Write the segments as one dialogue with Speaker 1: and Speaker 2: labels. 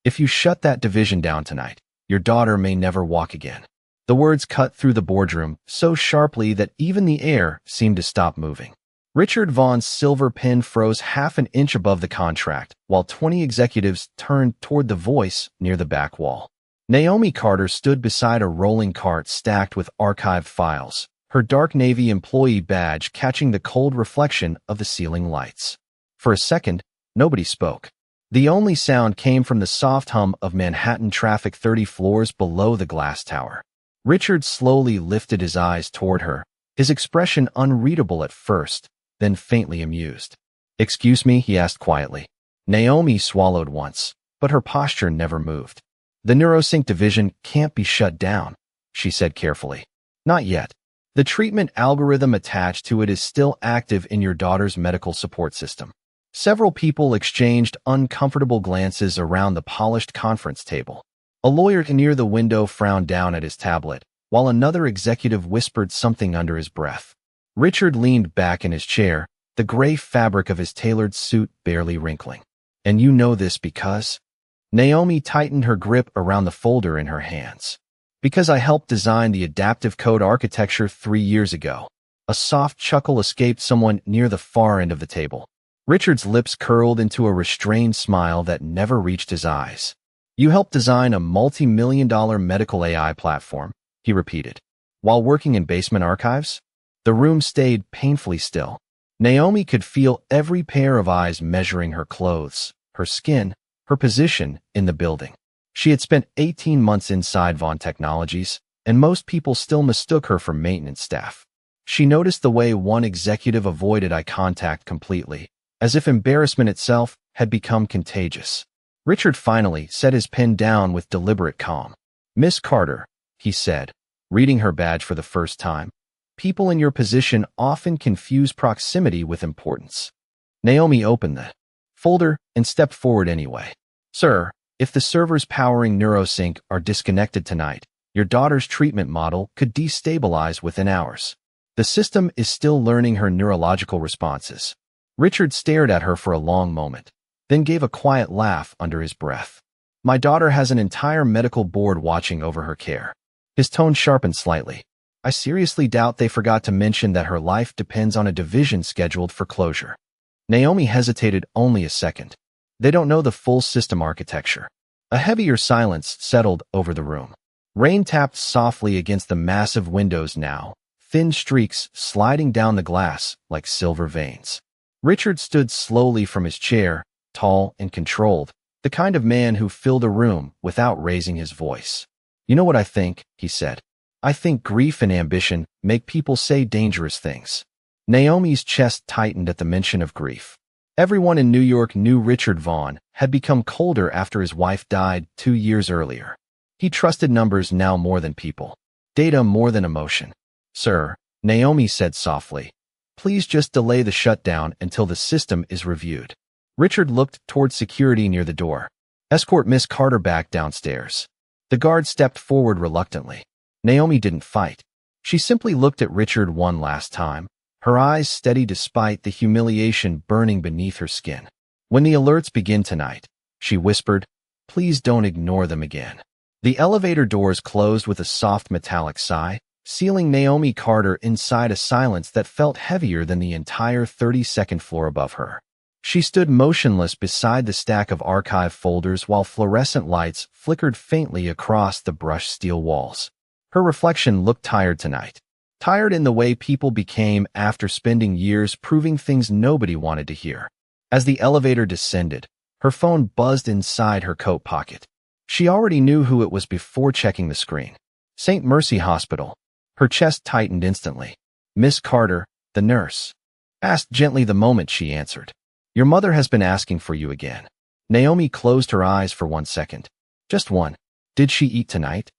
Speaker 1: If you shut that division down tonight, your daughter may never walk again. The words cut through the boardroom so sharply that even the air seemed to stop moving. Richard Vaughn's silver pen froze half an inch above the contract, while 20 executives turned toward the voice near the back wall. Naomi Carter stood beside a rolling cart stacked with archived files, her dark navy employee badge catching the cold reflection of the ceiling lights. For a second, nobody spoke. The only sound came from the soft hum of Manhattan traffic 30 floors below the glass tower. Richard slowly lifted his eyes toward her, his expression unreadable at first, then faintly amused. "Excuse me," he asked quietly. Naomi swallowed once, but her posture never moved. "The neurosync division can't be shut down," she said carefully. "Not yet. The treatment algorithm attached to it is still active in your daughter's medical support system." Several people exchanged uncomfortable glances around the polished conference table. A lawyer near the window frowned down at his tablet, while another executive whispered something under his breath. Richard leaned back in his chair, the gray fabric of his tailored suit barely wrinkling. "And you know this because?" Naomi tightened her grip around the folder in her hands. "Because I helped design the adaptive code architecture 3 years ago." A soft chuckle escaped someone near the far end of the table. Richard's lips curled into a restrained smile that never reached his eyes. "You helped design a multi-million-dollar medical AI platform," he repeated. "While working in basement archives?" The room stayed painfully still. Naomi could feel every pair of eyes measuring her clothes, her skin, her position in the building. She had spent 18 months inside Vaughn Technologies, and most people still mistook her for maintenance staff. She noticed the way one executive avoided eye contact completely, as if embarrassment itself had become contagious. Richard finally set his pen down with deliberate calm. "Miss Carter," he said, reading her badge for the first time, "people in your position often confuse proximity with importance." Naomi opened the folder and stepped forward anyway. "Sir, if the servers powering NeuroSync are disconnected tonight, your daughter's treatment model could destabilize within hours. The system is still learning her neurological responses." Richard stared at her for a long moment, then gave a quiet laugh under his breath. "My daughter has an entire medical board watching over her care." His tone sharpened slightly. "I seriously doubt they forgot to mention that her life depends on a division scheduled for closure." Naomi hesitated only a second. "They don't know the full system architecture." A heavier silence settled over the room. Rain tapped softly against the massive windows now, thin streaks sliding down the glass like silver veins. Richard stood slowly from his chair, tall and controlled, the kind of man who filled a room without raising his voice. "You know what I think," he said. "I think grief and ambition make people say dangerous things." Naomi's chest tightened at the mention of grief. Everyone in New York knew Richard Vaughn had become colder after his wife died 2 years earlier. He trusted numbers now more than people, data more than emotion. "Sir," Naomi said softly, "please just delay the shutdown until the system is reviewed." Richard looked toward security near the door. "Escort Miss Carter back downstairs." The guard stepped forward reluctantly. Naomi didn't fight. She simply looked at Richard one last time, her eyes steady despite the humiliation burning beneath her skin. "When the alerts begin tonight," she whispered, "please don't ignore them again." The elevator doors closed with a soft metallic sigh, sealing Naomi Carter inside a silence that felt heavier than the entire 32nd floor above her. She stood motionless beside the stack of archive folders while fluorescent lights flickered faintly across the brushed steel walls. Her reflection looked tired tonight. Tired in the way people became after spending years proving things nobody wanted to hear. As the elevator descended, her phone buzzed inside her coat pocket. She already knew who it was before checking the screen. St. Mercy Hospital. Her chest tightened instantly. "Miss Carter, the nurse, asked gently the moment she answered. Your mother has been asking for you again." Naomi closed her eyes for 1 second. Just one. "Did she eat tonight?"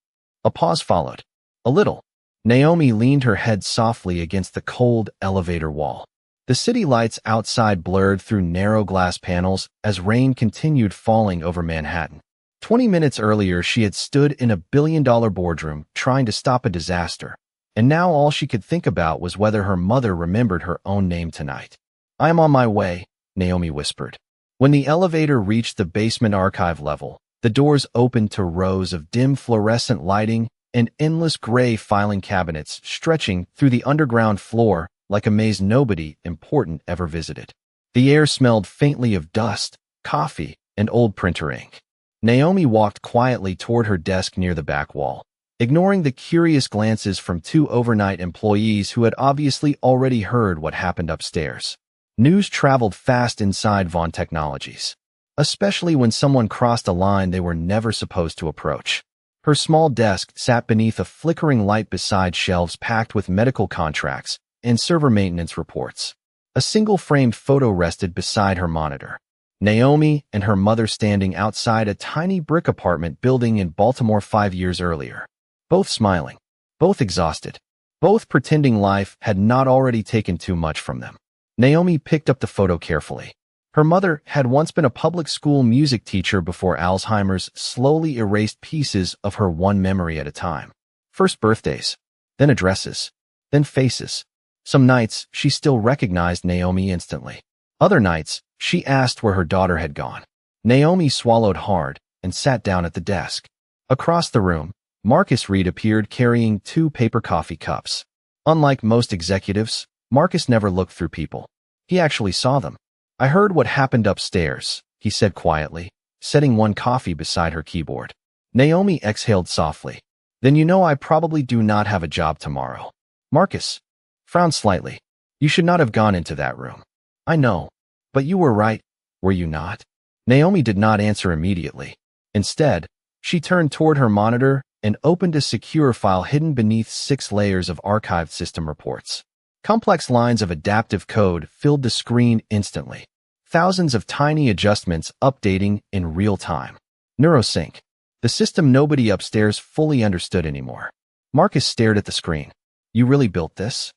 Speaker 1: A pause followed. "A little." Naomi leaned her head softly against the cold elevator wall. The city lights outside blurred through narrow glass panels as rain continued falling over Manhattan. 20 minutes earlier, she had stood in a billion-dollar boardroom trying to stop a disaster, and now all she could think about was whether her mother remembered her own name tonight. "I am on my way," Naomi whispered. When the elevator reached the basement archive level, The doors opened to rows of dim fluorescent lighting and endless gray filing cabinets stretching through the underground floor like a maze nobody important ever visited. The air smelled faintly of dust, coffee, and old printer ink. Naomi walked quietly toward her desk near the back wall, ignoring the curious glances from two overnight employees who had obviously already heard what happened upstairs. News traveled fast inside Vaughn Technologies, especially when someone crossed a line they were never supposed to approach. Her small desk sat beneath a flickering light beside shelves packed with medical contracts and server maintenance reports. A single framed photo rested beside her monitor. Naomi and her mother standing outside a tiny brick apartment building in Baltimore 5 years earlier. Both smiling, both exhausted, both pretending life had not already taken too much from them. Naomi picked up the photo carefully. Her mother had once been a public school music teacher before Alzheimer's slowly erased pieces of her one memory at a time. First birthdays, then addresses, then faces. Some nights, she still recognized Naomi instantly. Other nights, she asked where her daughter had gone. Naomi swallowed hard and sat down at the desk. Across the room, Marcus Reed appeared carrying 2 paper coffee cups. Unlike most executives, Marcus never looked through people. He actually saw them. "I heard what happened upstairs," he said quietly, setting one coffee beside her keyboard. Naomi exhaled softly. "Then you know I probably do not have a job tomorrow." Marcus frowned slightly. "You should not have gone into that room." "I know. But you were right, were you not?" Naomi did not answer immediately. Instead, she turned toward her monitor and opened a secure file hidden beneath 6 layers of archived system reports. Complex lines of adaptive code filled the screen instantly. Thousands of tiny adjustments updating in real time. Neurosync, the system nobody upstairs fully understood anymore. Marcus stared at the screen. "You really built this?"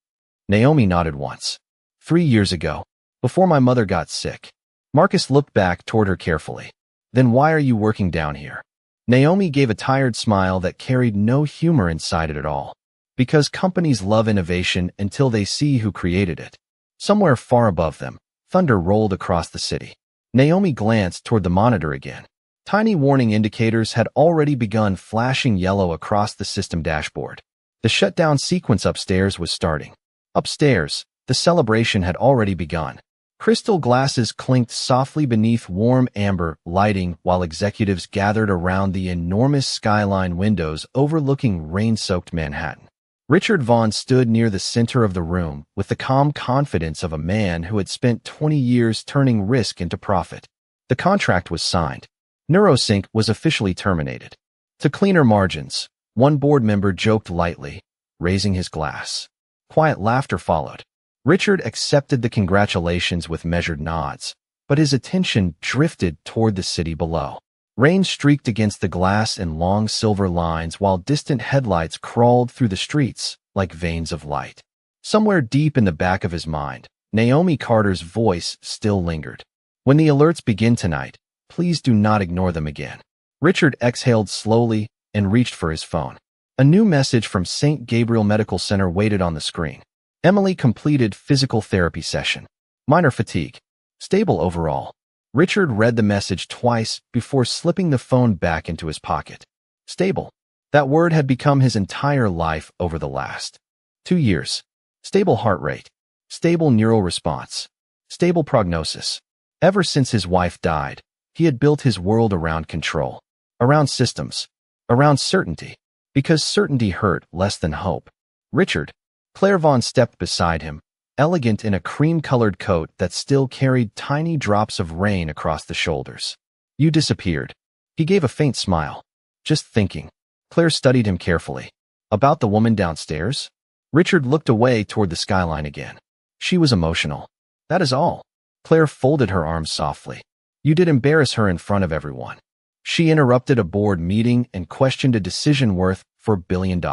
Speaker 1: Naomi nodded once. 3 years ago, before my mother got sick." Marcus looked back toward her carefully. "Then why are you working down here?" Naomi gave a tired smile that carried no humor inside it at all. "Because companies love innovation until they see who created it." Somewhere far above them, thunder rolled across the city. Naomi glanced toward the monitor again. Tiny warning indicators had already begun flashing yellow across the system dashboard. The shutdown sequence upstairs was starting. Upstairs, the celebration had already begun. Crystal glasses clinked softly beneath warm amber lighting while executives gathered around the enormous skyline windows overlooking rain-soaked Manhattan. Richard Vaughn stood near the center of the room with the calm confidence of a man who had spent 20 years turning risk into profit. The contract was signed. Neurosync was officially terminated. To cleaner margins, one board member joked lightly, raising his glass. Quiet laughter followed. Richard accepted the congratulations with measured nods, but his attention drifted toward the city below. Rain streaked against the glass in long silver lines while distant headlights crawled through the streets like veins of light. Somewhere deep in the back of his mind, Naomi Carter's voice still lingered. "When the alerts begin tonight, please do not ignore them again." Richard exhaled slowly and reached for his phone. A new message from St. Gabriel Medical Center waited on the screen. Emily completed physical therapy session. Minor fatigue. Stable overall. Richard read the message twice before slipping the phone back into his pocket. Stable. That word had become his entire life over the last 2 years. Stable heart rate. Stable neural response. Stable prognosis. Ever since his wife died, he had built his world around control, around systems, around certainty, because certainty hurt less than hope. Richard. Claire Vaughn stepped beside him, elegant in a cream-colored coat that still carried tiny drops of rain across the shoulders. "You disappeared." He gave a faint smile. "Just thinking." Claire studied him carefully. "About the woman downstairs?" Richard looked away toward the skyline again. "She was emotional. That is all." Claire folded her arms softly. "You did embarrass her in front of everyone." She interrupted a board meeting and questioned a decision worth $4 billion.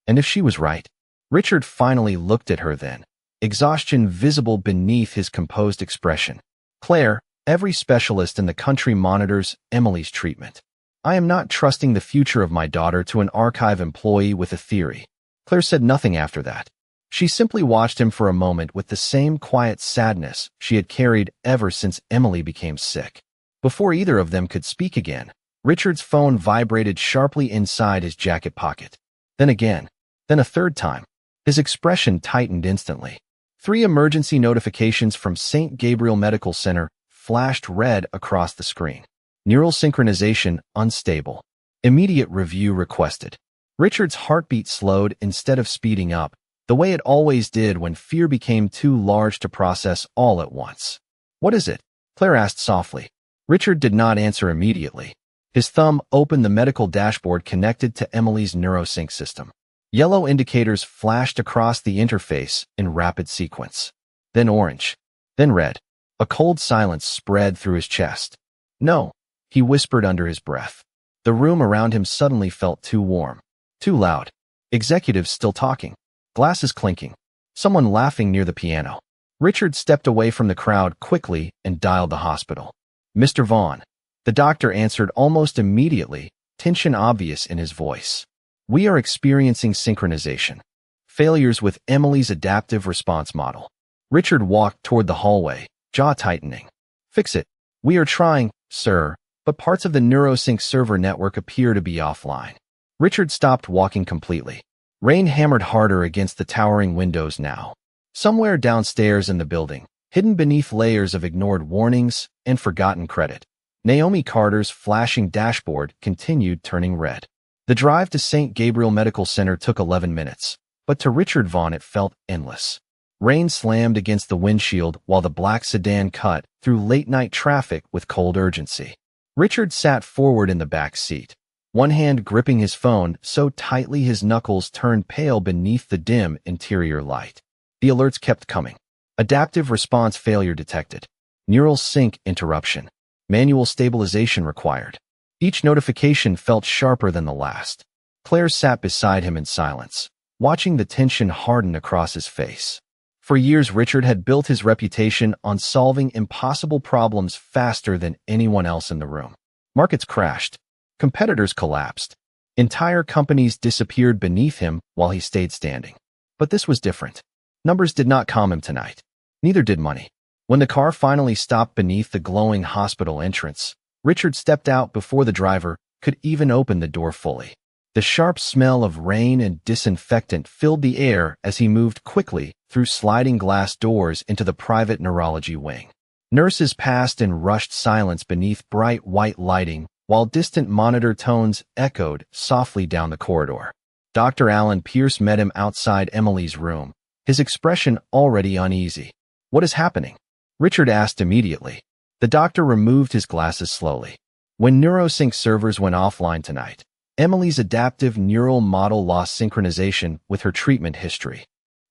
Speaker 1: And if she was right? Richard finally looked at her then, exhaustion visible beneath his composed expression. "Claire, every specialist in the country monitors Emily's treatment. I am not trusting the future of my daughter to an archive employee with a theory." Claire said nothing after that. She simply watched him for a moment with the same quiet sadness she had carried ever since Emily became sick. Before either of them could speak again, Richard's phone vibrated sharply inside his jacket pocket. Then again. Then a third time. His expression tightened instantly. 3 emergency notifications from St. Gabriel Medical Center flashed red across the screen. Neural synchronization unstable. Immediate review requested. Richard's heartbeat slowed instead of speeding up, the way it always did when fear became too large to process all at once. "What is it?" Claire asked softly. Richard did not answer immediately. His thumb opened the medical dashboard connected to Emily's neurosync system. Yellow indicators flashed across the interface in rapid sequence. Then orange. Then red. A cold silence spread through his chest. "No," he whispered under his breath. The room around him suddenly felt too warm. Too loud. Executives still talking. Glasses clinking. Someone laughing near the piano. Richard stepped away from the crowd quickly and dialed the hospital. "Mr. Vaughn." The doctor answered almost immediately, tension obvious in his voice. "We are experiencing synchronization. Failures with Emily's adaptive response model." Richard walked toward the hallway, jaw tightening. "Fix it." "We are trying, sir, but parts of the neurosync server network appear to be offline." Richard stopped walking completely. Rain hammered harder against the towering windows now. Somewhere downstairs in the building, hidden beneath layers of ignored warnings and forgotten credit, Naomi Carter's flashing dashboard continued turning red. The drive to St. Gabriel Medical Center took 11 minutes, but to Richard Vaughn it felt endless. Rain slammed against the windshield while the black sedan cut through late-night traffic with cold urgency. Richard sat forward in the back seat, one hand gripping his phone so tightly his knuckles turned pale beneath the dim interior light. The alerts kept coming. Adaptive response failure detected. Neural sync interruption. Manual stabilization required. Each notification felt sharper than the last. Claire sat beside him in silence, watching the tension harden across his face. For years, Richard had built his reputation on solving impossible problems faster than anyone else in the room. Markets crashed. Competitors collapsed. Entire companies disappeared beneath him while he stayed standing. But this was different. Numbers did not calm him tonight. Neither did money. When the car finally stopped beneath the glowing hospital entrance, Richard stepped out before the driver could even open the door fully. The sharp smell of rain and disinfectant filled the air as he moved quickly through sliding glass doors into the private neurology wing. Nurses passed in rushed silence beneath bright white lighting, while distant monitor tones echoed softly down the corridor. Dr. Alan Pierce met him outside Emily's room, his expression already uneasy. "What is happening?" Richard asked immediately. The doctor removed his glasses slowly. "When neurosync servers went offline tonight, Emily's adaptive neural model lost synchronization with her treatment history."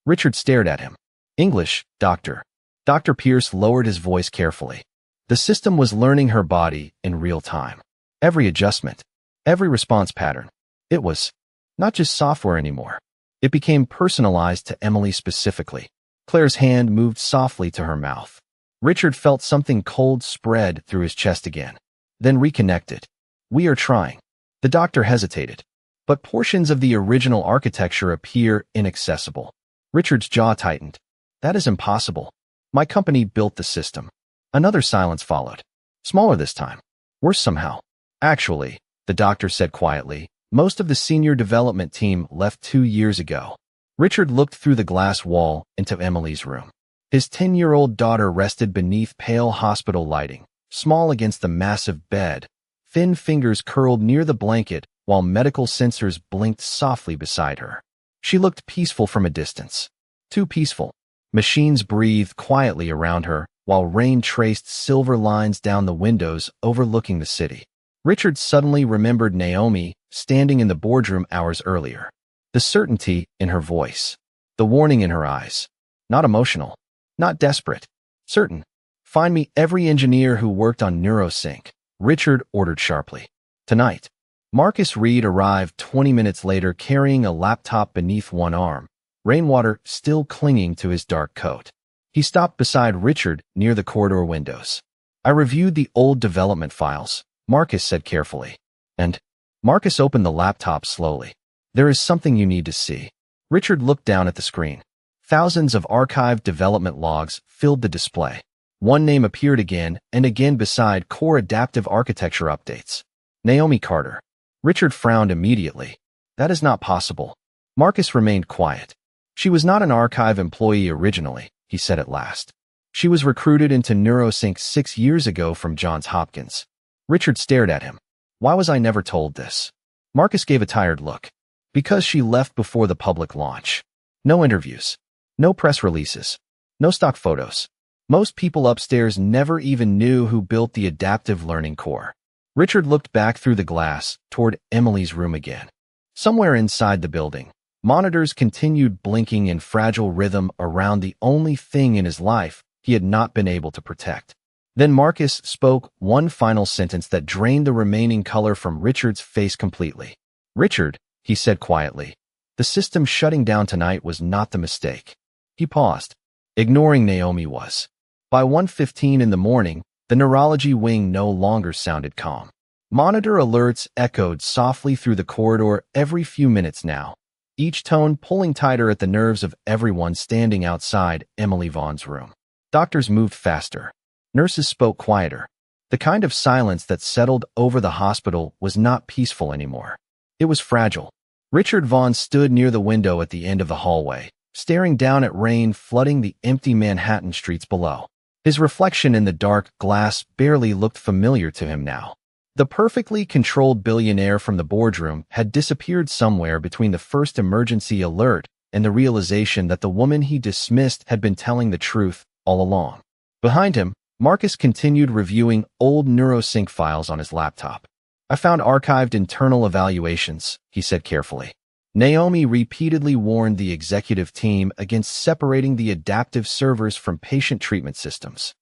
Speaker 1: Richard stared at him. "English, doctor." Dr. Pierce lowered his voice carefully. "The system was learning her body in real time. Every adjustment, every response pattern. It was not just software anymore. It became personalized to Emily specifically." Claire's hand moved softly to her mouth. Richard felt something cold spread through his chest again, then reconnected. "We are trying." The doctor hesitated. "But portions of the original architecture appear inaccessible." Richard's jaw tightened. "That is impossible. My company built the system." Another silence followed. Smaller this time. Worse somehow. "Actually," the doctor said quietly, "most of the senior development team left 2 years ago." Richard looked through the glass wall into Emily's room. His 10-year-old daughter rested beneath pale hospital lighting, small against the massive bed. Thin fingers curled near the blanket while medical sensors blinked softly beside her. She looked peaceful from a distance. Too peaceful. Machines breathed quietly around her, while rain traced silver lines down the windows overlooking the city. Richard suddenly remembered Naomi standing in the boardroom hours earlier. The certainty in her voice. The warning in her eyes. Not emotional. Not desperate. Certain. "Find me every engineer who worked on neurosync," Richard ordered sharply. "Tonight." Marcus Reed arrived 20 minutes later carrying a laptop beneath one arm, rainwater still clinging to his dark coat. He stopped beside Richard near the corridor windows. "I reviewed the old development files," Marcus said carefully. "And?" Marcus opened the laptop slowly. "There is something you need to see." Richard looked down at the screen. Thousands of archived development logs filled the display. One name appeared again and again beside core adaptive architecture updates. Naomi Carter. Richard frowned immediately. That is not possible. Marcus remained quiet. She was not an archive employee originally, he said at last. She was recruited into NeuroSync 6 years ago from Johns Hopkins. Richard stared at him. Why was I never told this? Marcus gave a tired look. Because she left before the public launch. No interviews. No press releases. No stock photos. Most people upstairs never even knew who built the adaptive learning core. Richard looked back through the glass toward Emily's room again. Somewhere inside the building, monitors continued blinking in fragile rhythm around the only thing in his life he had not been able to protect. Then Marcus spoke one final sentence that drained the remaining color from Richard's face completely. Richard, he said quietly, the system shutting down tonight was not the mistake. He paused. Ignoring Naomi was. By 1:15 in the morning, the neurology wing no longer sounded calm. Monitor alerts echoed softly through the corridor every few minutes now, each tone pulling tighter at the nerves of everyone standing outside Emily Vaughn's room. Doctors moved faster. Nurses spoke quieter. The kind of silence that settled over the hospital was not peaceful anymore. It was fragile. Richard Vaughn stood near the window at the end of the hallway, staring down at rain flooding the empty Manhattan streets below. His reflection in the dark glass barely looked familiar to him now. The perfectly controlled billionaire from the boardroom had disappeared somewhere between the first emergency alert and the realization that the woman he dismissed had been telling the truth all along. Behind him, Marcus continued reviewing old NeuroSync files on his laptop. I found archived internal evaluations, he said carefully. Naomi repeatedly warned the executive team against separating the adaptive servers from patient treatment systems.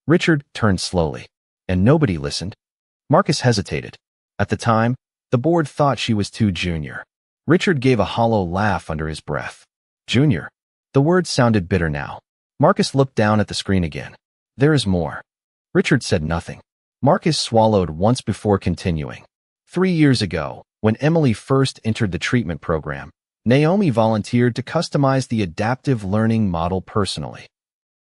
Speaker 1: Richard turned slowly, and nobody listened. Marcus hesitated. At the time, the board thought she was too junior. Richard gave a hollow laugh under his breath. Junior. The word sounded bitter now. Marcus looked down at the screen again. There is more. Richard said nothing. Marcus swallowed once before continuing. 3 years ago, when Emily first entered the treatment program, Naomi volunteered to customize the adaptive learning model personally.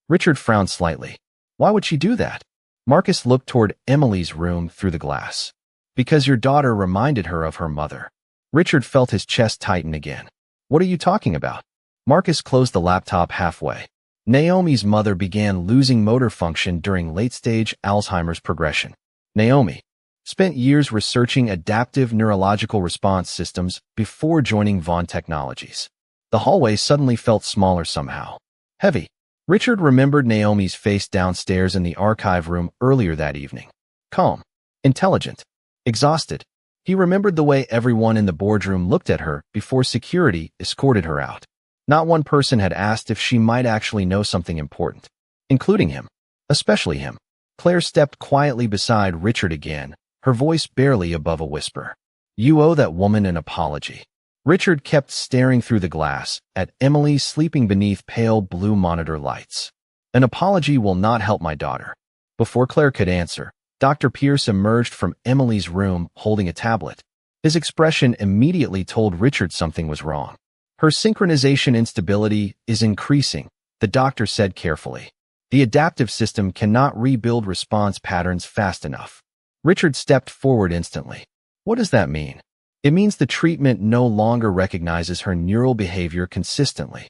Speaker 1: Richard frowned slightly. Why would she do that? Marcus looked toward Emily's room through the glass. Because your daughter reminded her of her mother. Richard felt his chest tighten again. What are you talking about? Marcus closed the laptop halfway. Naomi's mother began losing motor function during late-stage Alzheimer's progression. Naomi spent years researching adaptive neurological response systems before joining Vaughn Technologies. The hallway suddenly felt smaller somehow. Heavy. Richard remembered Naomi's face downstairs in the archive room earlier that evening. Calm. Intelligent. Exhausted. He remembered the way everyone in the boardroom looked at her before security escorted her out. Not one person had asked if she might actually know something important, including him. Especially him. Claire stepped quietly beside Richard again, her voice barely above a whisper. You owe that woman an apology. Richard kept staring through the glass at Emily sleeping beneath pale blue monitor lights. An apology will not help my daughter. Before Claire could answer, Dr. Pierce emerged from Emily's room holding a tablet. His expression immediately told Richard something was wrong. Her synchronization instability is increasing, the doctor said carefully. The adaptive system cannot rebuild response patterns fast enough. Richard stepped forward instantly. What does that mean? It means the treatment no longer recognizes her neural behavior consistently.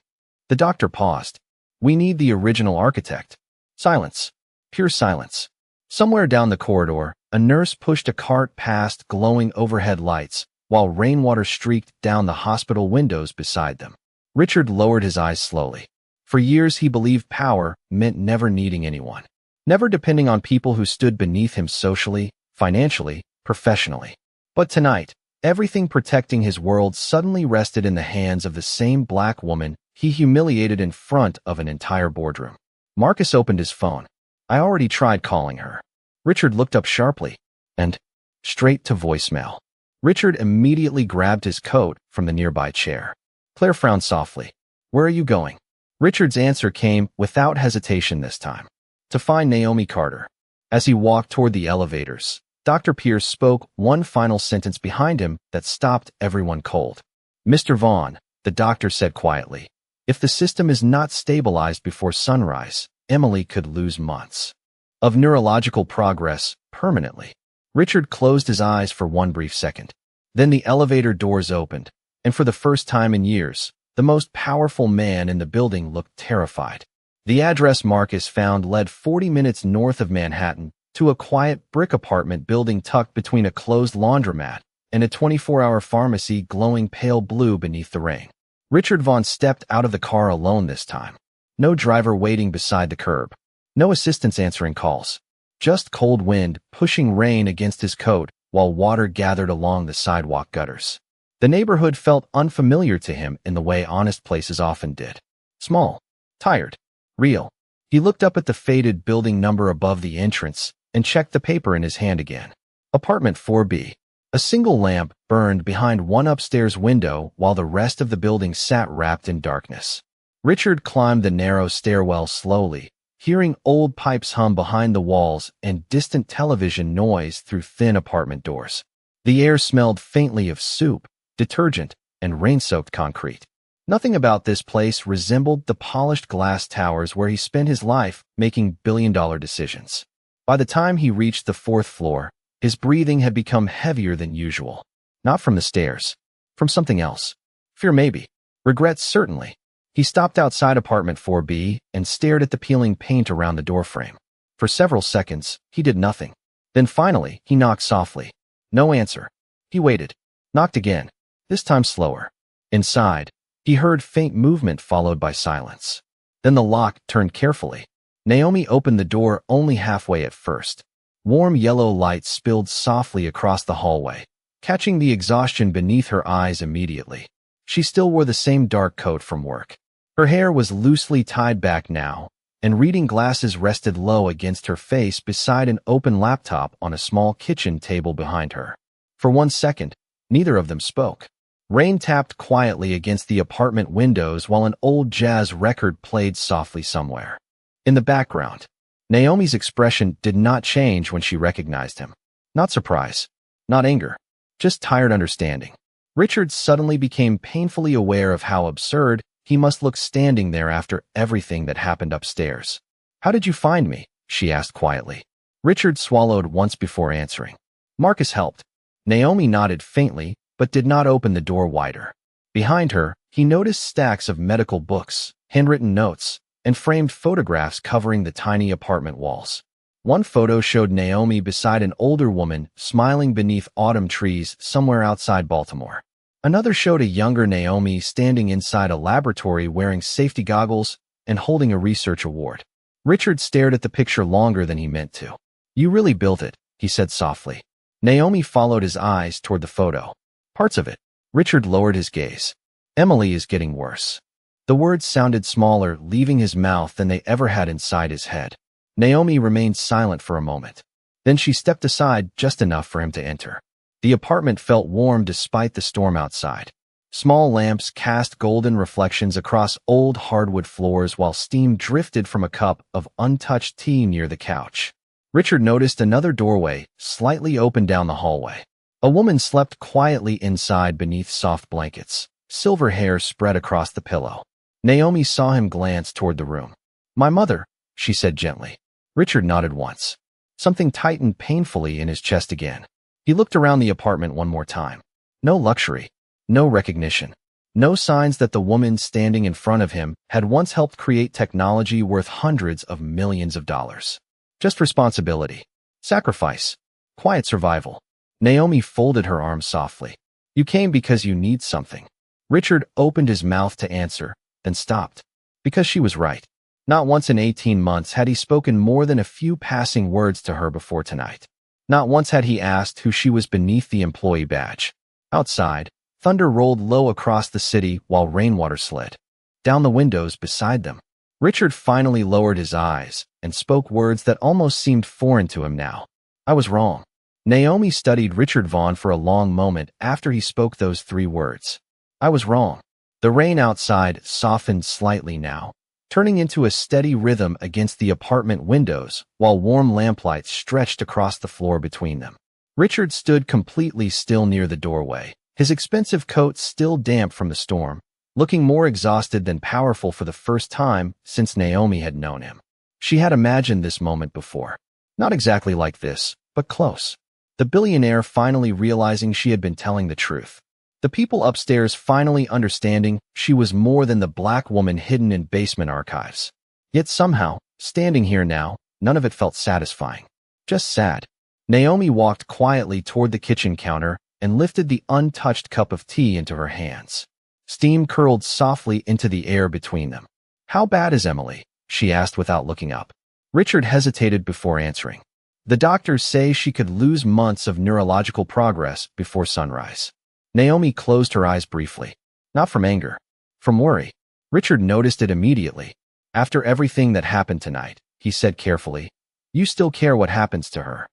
Speaker 1: The doctor paused. We need the original architect. Silence. Pure silence. Somewhere down the corridor, a nurse pushed a cart past glowing overhead lights, while rainwater streaked down the hospital windows beside them. Richard lowered his eyes slowly. For years he believed power meant never needing anyone. Never depending on people who stood beneath him socially, financially, professionally. But tonight, everything protecting his world suddenly rested in the hands of the same black woman he humiliated in front of an entire boardroom. Marcus opened his phone. I already tried calling her. Richard looked up sharply. And straight to voicemail. Richard immediately grabbed his coat from the nearby chair. Claire frowned softly. Where are you going? Richard's answer came without hesitation this time. To find Naomi Carter. As he walked toward the elevators, Dr. Pierce spoke one final sentence behind him that stopped everyone cold. Mr. Vaughn, the doctor said quietly, if the system is not stabilized before sunrise, Emily could lose months of neurological progress permanently. Richard closed his eyes for one brief second. Then the elevator doors opened, and for the first time in years, the most powerful man in the building looked terrified. The address Marcus found led 40 minutes north of Manhattan to a quiet brick apartment building tucked between a closed laundromat and a 24-hour pharmacy glowing pale blue beneath the rain. Richard Vaughn stepped out of the car alone this time. No driver waiting beside the curb. No assistants answering calls. Just cold wind pushing rain against his coat while water gathered along the sidewalk gutters. The neighborhood felt unfamiliar to him in the way honest places often did. Small, tired, real. He looked up at the faded building number above the entrance and checked the paper in his hand again. Apartment 4B. A single lamp burned behind one upstairs window while the rest of the building sat wrapped in darkness. Richard climbed the narrow stairwell slowly, hearing old pipes hum behind the walls and distant television noise through thin apartment doors. The air smelled faintly of soup, detergent, and rain-soaked concrete. Nothing about this place resembled the polished glass towers where he spent his life making billion-dollar decisions. By the time he reached the fourth floor, his breathing had become heavier than usual. Not from the stairs. From something else. Fear maybe. Regret certainly. He stopped outside apartment 4B and stared at the peeling paint around the doorframe. For several seconds, he did nothing. Then finally, he knocked softly. No answer. He waited. Knocked again. This time slower. Inside, he heard faint movement followed by silence. Then the lock turned carefully. Naomi opened the door only halfway at first. Warm yellow light spilled softly across the hallway, catching the exhaustion beneath her eyes immediately. She still wore the same dark coat from work. Her hair was loosely tied back now, and reading glasses rested low against her face beside an open laptop on a small kitchen table behind her. For 1 second, neither of them spoke. Rain tapped quietly against the apartment windows while an old jazz record played softly somewhere. In the background, Naomi's expression did not change when she recognized him. Not surprise, not anger, just tired understanding. Richard suddenly became painfully aware of how absurd he must look standing there after everything that happened upstairs. "How did you find me?" she asked quietly. Richard swallowed once before answering. "Marcus helped." Naomi nodded faintly, but did not open the door wider. Behind her, he noticed stacks of medical books, handwritten notes, and framed photographs covering the tiny apartment walls. One photo showed Naomi beside an older woman smiling beneath autumn trees somewhere outside Baltimore. Another showed a younger Naomi standing inside a laboratory wearing safety goggles and holding a research award. Richard stared at the picture longer than he meant to. "You really built it," he said softly. Naomi followed his eyes toward the photo. "Parts of it." Richard lowered his gaze. "Emily is getting worse." The words sounded smaller, leaving his mouth than they ever had inside his head. Naomi remained silent for a moment. Then she stepped aside just enough for him to enter. The apartment felt warm despite the storm outside. Small lamps cast golden reflections across old hardwood floors while steam drifted from a cup of untouched tea near the couch. Richard noticed another doorway, slightly open down the hallway. A woman slept quietly inside beneath soft blankets, silver hair spread across the pillow. Naomi saw him glance toward the room. "My mother," she said gently. Richard nodded once. Something tightened painfully in his chest again. He looked around the apartment one more time. No luxury, no recognition, no signs that the woman standing in front of him had once helped create technology worth hundreds of millions of dollars. Just responsibility, sacrifice, quiet survival. Naomi folded her arms softly. "You came because you need something." Richard opened his mouth to answer, then stopped. Because she was right. Not once in 18 months had he spoken more than a few passing words to her before tonight. Not once had he asked who she was beneath the employee badge. Outside, thunder rolled low across the city while rainwater slid down the windows beside them. Richard finally lowered his eyes and spoke words that almost seemed foreign to him now. "I was wrong." Naomi studied Richard Vaughn for a long moment after he spoke those 3 words. "I was wrong." The rain outside softened slightly now, turning into a steady rhythm against the apartment windows while warm lamplights stretched across the floor between them. Richard stood completely still near the doorway, his expensive coat still damp from the storm, looking more exhausted than powerful for the first time since Naomi had known him. She had imagined this moment before. Not exactly like this, but close. the billionaire finally realizing she had been telling the truth. The people upstairs finally understanding she was more than the black woman hidden in basement archives. Yet somehow, standing here now, none of it felt satisfying. Just sad. Naomi walked quietly toward the kitchen counter and lifted the untouched cup of tea into her hands. Steam curled softly into the air between them. "How bad is Emily?" she asked without looking up. Richard hesitated before answering. "The doctors say she could lose months of neurological progress before sunrise." Naomi closed her eyes briefly. Not from anger. From worry. Richard noticed it immediately. "After everything that happened tonight," he said carefully, "you still care what happens to her."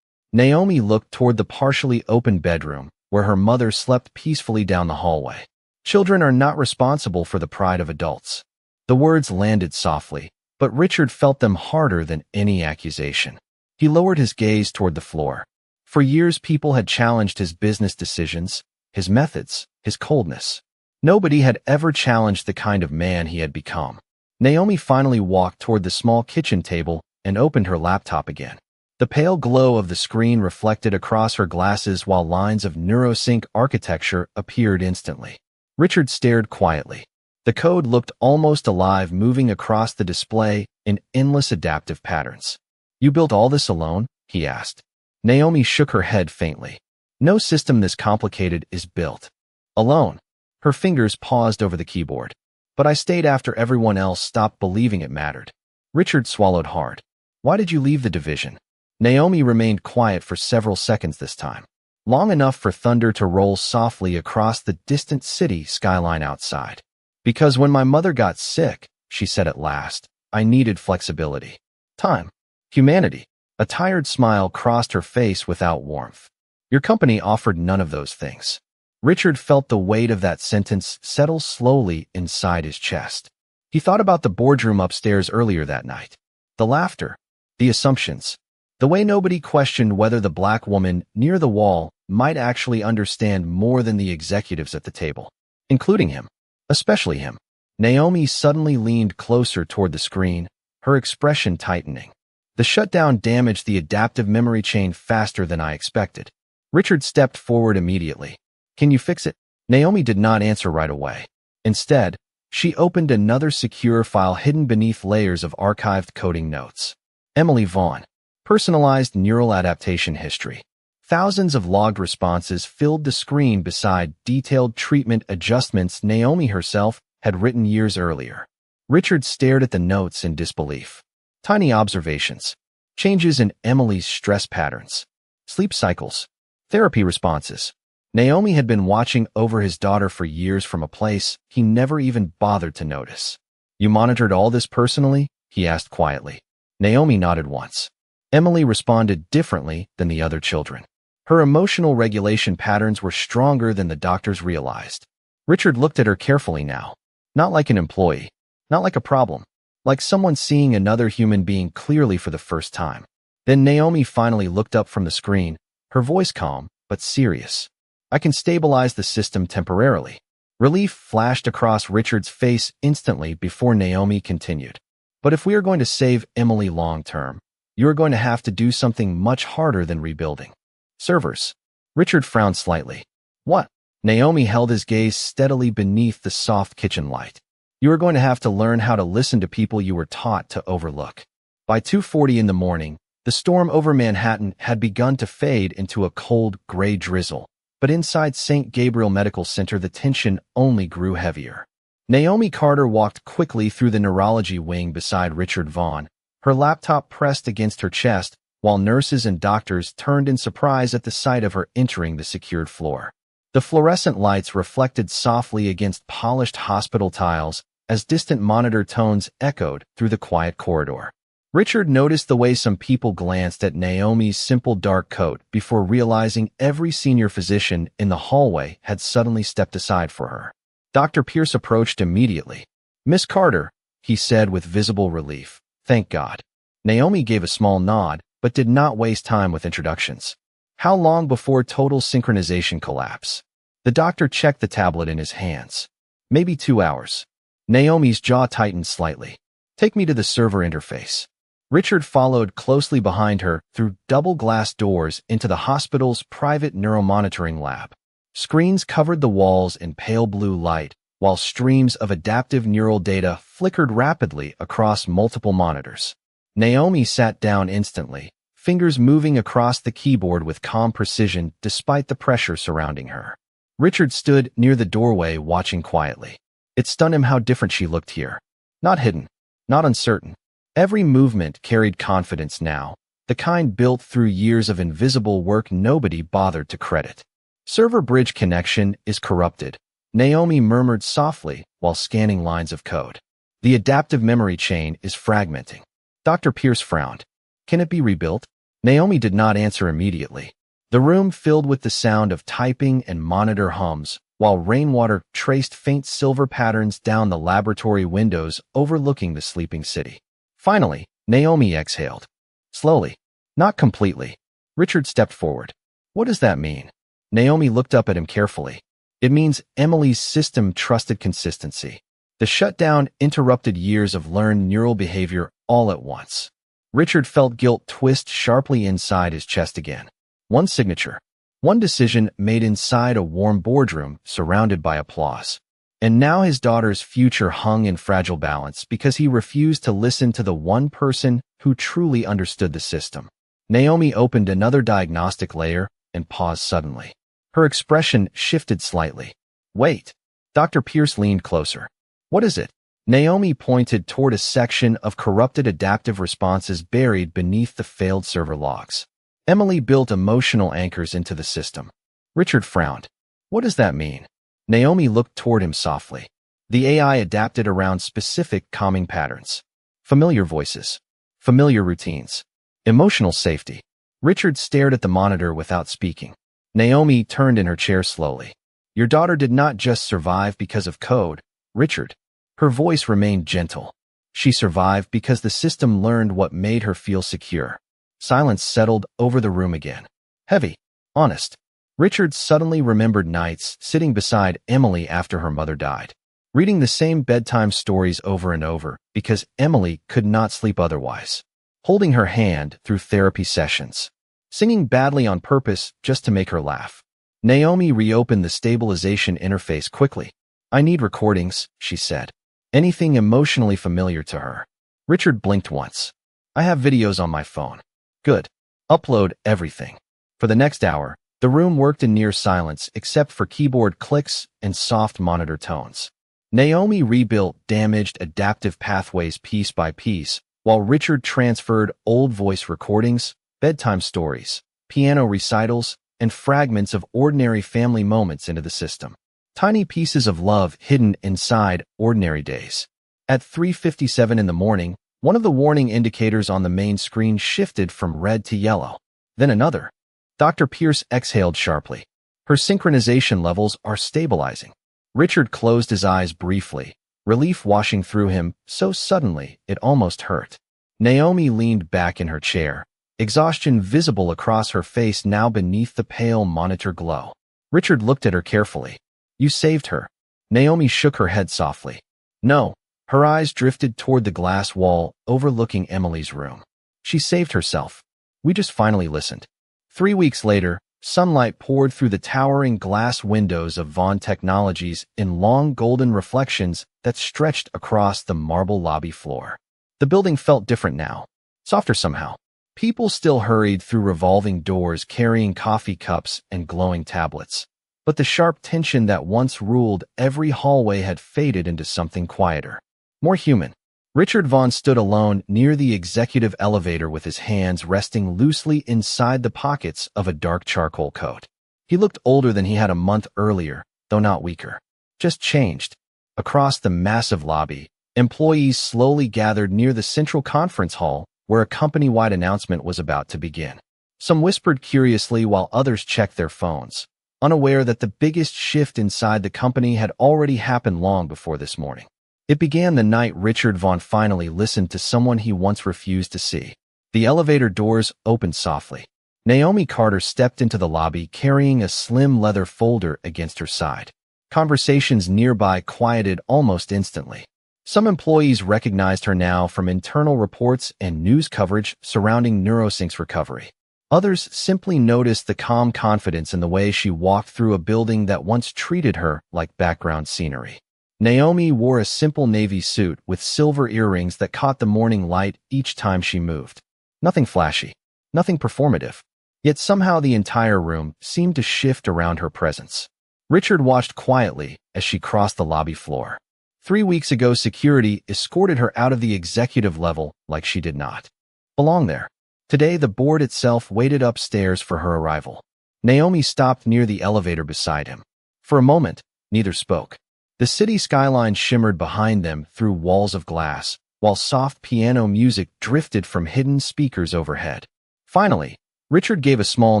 Speaker 1: Naomi looked toward the partially open bedroom, where her mother slept peacefully down the hallway. "Children are not responsible for the pride of adults." The words landed softly, but Richard felt them harder than any accusation. He lowered his gaze toward the floor. For years people had challenged his business decisions, his methods, his coldness. Nobody had ever challenged the kind of man he had become. Naomi finally walked toward the small kitchen table and opened her laptop again. The pale glow of the screen reflected across her glasses while lines of neurosync architecture appeared instantly. Richard stared quietly. The code looked almost alive, moving across the display in endless adaptive patterns. "You built all this alone?" he asked. Naomi shook her head faintly. "No system this complicated is built alone." Her fingers paused over the keyboard. "But I stayed after everyone else stopped believing it mattered." Richard swallowed hard. "Why did you leave the division?" Naomi remained quiet for several seconds this time, long enough for thunder to roll softly across the distant city skyline outside. "Because when my mother got sick," she said at last, "I needed flexibility. Time. Humanity." A tired smile crossed her face without warmth. "Your company offered none of those things." Richard felt the weight of that sentence settle slowly inside his chest. He thought about the boardroom upstairs earlier that night. The laughter. The assumptions. The way nobody questioned whether the black woman near the wall might actually understand more than the executives at the table, including him. Especially him. Naomi suddenly leaned closer toward the screen, her expression tightening. "The shutdown damaged the adaptive memory chain faster than I expected." Richard stepped forward immediately. "Can you fix it?" Naomi did not answer right away. Instead, she opened another secure file hidden beneath layers of archived coding notes. Emily Vaughn. Personalized neural adaptation history. Thousands of logged responses filled the screen beside detailed treatment adjustments Naomi herself had written years earlier. Richard stared at the notes in disbelief. Tiny observations. Changes in Emily's stress patterns. Sleep cycles. Therapy responses. Naomi had been watching over his daughter for years from a place he never even bothered to notice. "You monitored all this personally?" he asked quietly. Naomi nodded once. Emily responded differently than the other children. Her emotional regulation patterns were stronger than the doctors realized. Richard looked at her carefully now. Not like an employee, not like a problem, like someone seeing another human being clearly for the first time. Then Naomi finally looked up from the screen, her voice calm, but serious. "I can stabilize the system temporarily." Relief flashed across Richard's face instantly before Naomi continued. "But if we are going to save Emily long-term, you are going to have to do something much harder than rebuilding. Servers." Richard frowned slightly. "What?" Naomi held his gaze steadily beneath the soft kitchen light. "You are going to have to learn how to listen to people you were taught to overlook." By 2:40 in the morning, the storm over Manhattan had begun to fade into a cold, gray drizzle, but inside St. Gabriel Medical Center the tension only grew heavier. Naomi Carter walked quickly through the neurology wing beside Richard Vaughn, her laptop pressed against her chest, while nurses and doctors turned in surprise at the sight of her entering the secured floor. The fluorescent lights reflected softly against polished hospital tiles as distant monitor tones echoed through the quiet corridor. Richard noticed the way some people glanced at Naomi's simple dark coat before realizing every senior physician in the hallway had suddenly stepped aside for her. Dr. Pierce approached immediately. "Miss Carter," he said with visible relief. "Thank God." Naomi gave a small nod, but did not waste time with introductions. How long before total synchronization collapse? The doctor checked the tablet in his hands. "Maybe 2 hours." Naomi's jaw tightened slightly. "Take me to the server interface." Richard followed closely behind her through double-glass doors into the hospital's private neuromonitoring lab. Screens covered the walls in pale blue light, while streams of adaptive neural data flickered rapidly across multiple monitors. Naomi sat down instantly, fingers moving across the keyboard with calm precision despite the pressure surrounding her. Richard stood near the doorway watching quietly. It stunned him how different she looked here. Not hidden, not uncertain. Every movement carried confidence now, the kind built through years of invisible work nobody bothered to credit. Server bridge connection is corrupted, Naomi murmured softly while scanning lines of code. The adaptive memory chain is fragmenting. Dr. Pierce frowned. Can it be rebuilt? Naomi did not answer immediately. The room filled with the sound of typing and monitor hums, while rainwater traced faint silver patterns down the laboratory windows overlooking the sleeping city. Finally, Naomi exhaled. Slowly. Not completely. Richard stepped forward. What does that mean? Naomi looked up at him carefully. It means Emily's system trusted consistency. The shutdown interrupted years of learned neural behavior all at once. Richard felt guilt twist sharply inside his chest again. One signature. One decision made inside a warm boardroom surrounded by applause. And now his daughter's future hung in fragile balance because he refused to listen to the one person who truly understood the system. Naomi opened another diagnostic layer and paused suddenly. Her expression shifted slightly. Wait. Dr. Pierce leaned closer. What is it? Naomi pointed toward a section of corrupted adaptive responses buried beneath the failed server logs. Emily built emotional anchors into the system. Richard frowned. What does that mean? Naomi looked toward him softly. The AI adapted around specific calming patterns. Familiar voices. Familiar routines. Emotional safety. Richard stared at the monitor without speaking. Naomi turned in her chair slowly. Your daughter did not just survive because of code, Richard. Her voice remained gentle. She survived because the system learned what made her feel secure. Silence settled over the room again. Heavy. Honest. Richard suddenly remembered nights sitting beside Emily after her mother died, reading the same bedtime stories over and over because Emily could not sleep otherwise, holding her hand through therapy sessions, singing badly on purpose just to make her laugh. Naomi reopened the stabilization interface quickly. I need recordings, she said. Anything emotionally familiar to her. Richard blinked once. I have videos on my phone. Good. Upload everything. For the next hour, the room worked in near silence except for keyboard clicks and soft monitor tones. Naomi rebuilt damaged adaptive pathways piece by piece, while Richard transferred old voice recordings, bedtime stories, piano recitals, and fragments of ordinary family moments into the system. Tiny pieces of love hidden inside ordinary days. At 3:57 in the morning, one of the warning indicators on the main screen shifted from red to yellow. Then another. Dr. Pierce exhaled sharply. Her synchronization levels are stabilizing. Richard closed his eyes briefly, relief washing through him so suddenly it almost hurt. Naomi leaned back in her chair, exhaustion visible across her face now beneath the pale monitor glow. Richard looked at her carefully. You saved her. Naomi shook her head softly. No. Her eyes drifted toward the glass wall overlooking Emily's room. She saved herself. We just finally listened. 3 weeks later, sunlight poured through the towering glass windows of Vaughn Technologies in long golden reflections that stretched across the marble lobby floor. The building felt different now, softer somehow. People still hurried through revolving doors carrying coffee cups and glowing tablets. But the sharp tension that once ruled every hallway had faded into something quieter, more human. Richard Vaughn stood alone near the executive elevator with his hands resting loosely inside the pockets of a dark charcoal coat. He looked older than he had a month earlier, though not weaker. Just changed. Across the massive lobby, employees slowly gathered near the central conference hall where a company-wide announcement was about to begin. Some whispered curiously while others checked their phones, unaware that the biggest shift inside the company had already happened long before this morning. It began the night Richard Vaughn finally listened to someone he once refused to see. The elevator doors opened softly. Naomi Carter stepped into the lobby carrying a slim leather folder against her side. Conversations nearby quieted almost instantly. Some employees recognized her now from internal reports and news coverage surrounding NeuroSync's recovery. Others simply noticed the calm confidence in the way she walked through a building that once treated her like background scenery. Naomi wore a simple navy suit with silver earrings that caught the morning light each time she moved. Nothing flashy, nothing performative. Yet somehow the entire room seemed to shift around her presence. Richard watched quietly as she crossed the lobby floor. 3 weeks ago, security escorted her out of the executive level like she did not belong there. Today, the board itself waited upstairs for her arrival. Naomi stopped near the elevator beside him. For a moment, neither spoke. The city skyline shimmered behind them through walls of glass, while soft piano music drifted from hidden speakers overhead. Finally, Richard gave a small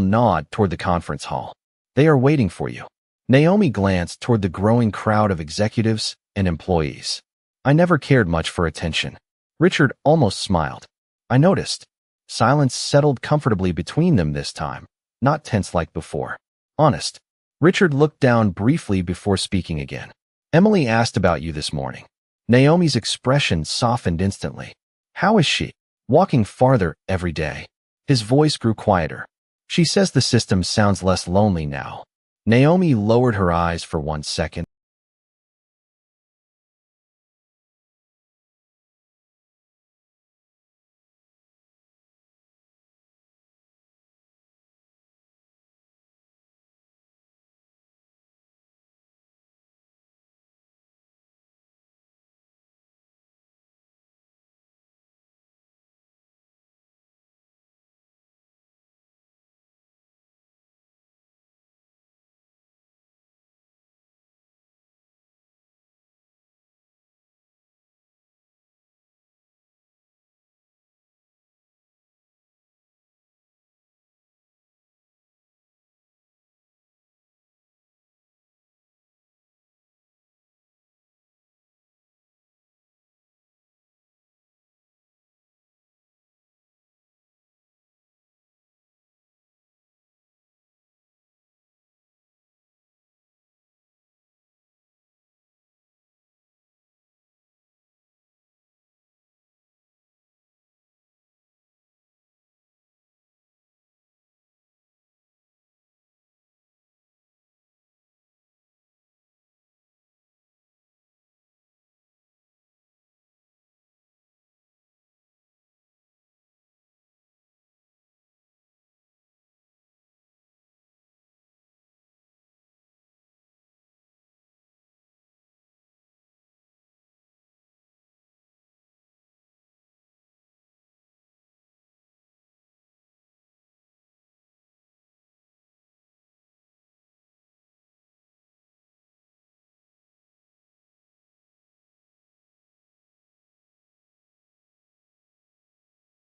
Speaker 1: nod toward the conference hall. "They are waiting for you." Naomi glanced toward the growing crowd of executives and employees. "I never cared much for attention." Richard almost smiled. "I noticed." Silence settled comfortably between them this time, not tense like before. "Honest." Richard looked down briefly before speaking again. "Emily asked about you this morning." Naomi's expression softened instantly. "How is she?" "Walking farther every day." His voice grew quieter. "She says the system sounds less lonely now." Naomi lowered her eyes for 1 second.